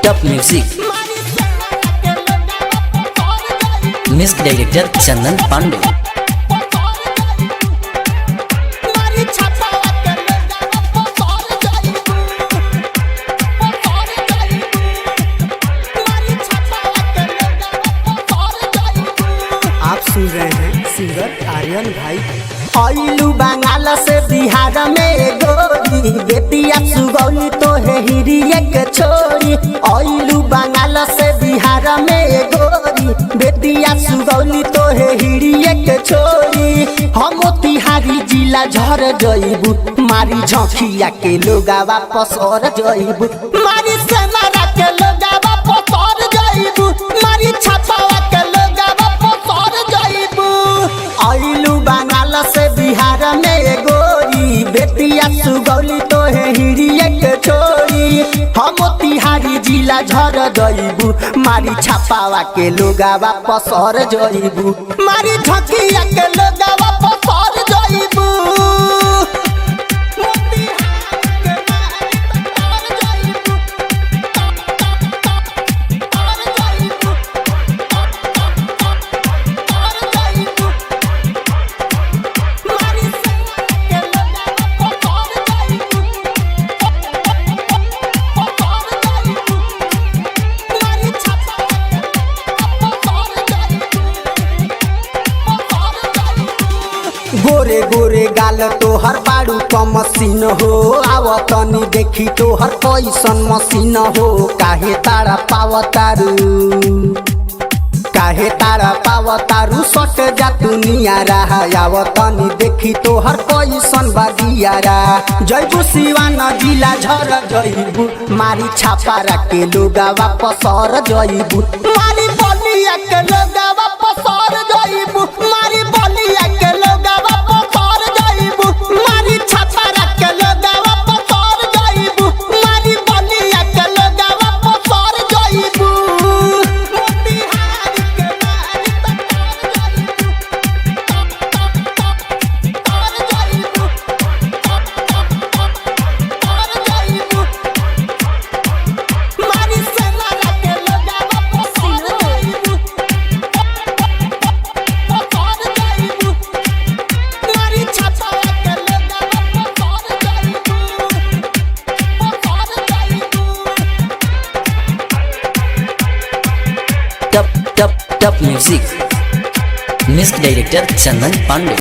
Top music. Music director चंदन पांडे। आप सुन रहे हैं सिंगर आर्यन भाई। आइलू बंगाल से बिहार में गोरी बेटिया सुगौली तो है हिरिये के छोरी। आइलू बंगाल से बिहार में गोरी बेटिया सुगौली तो है हिरिये के छोरी। हम तिहारी जिला झर जइबू मारी झोंकिया के लोगा वापस और जइबू मारी सेनारा के लोगा वापस और जइबू मारी छापावा के लोगा वापस और जइबू। आइलू बंगाल से बिहार में गोरी बेटिया सुगौली तो है हिरिये के छोरी। हम तिहारी जिला झर जइबू मारी छापावा के लोगा वापस और जइबू मारी झकिया के लोगा वापस और जइबू। गोरे गोरे गाल तोहर बाड़ू क मशीन हो आवतनी देखी तोहर कैसन मशीन हो। काहे तारा पावतारू सट जा दुनिया रहा आवतनी देखी तोहर कैसन बादियारा। जइबू सिवान जिला झर जइबू मारी छापारा के लोगा वापस और जइबू मारी बलिया के लोगा वापस और जइबू मारी बलिया के लोगा वापस और जइबू मारी छापारा के लोगा वापस और जइबू मारी बलिया के लोगा वापस और जइबू। Top music. म्यूजिक डायरेक्टर चंदन पांडे।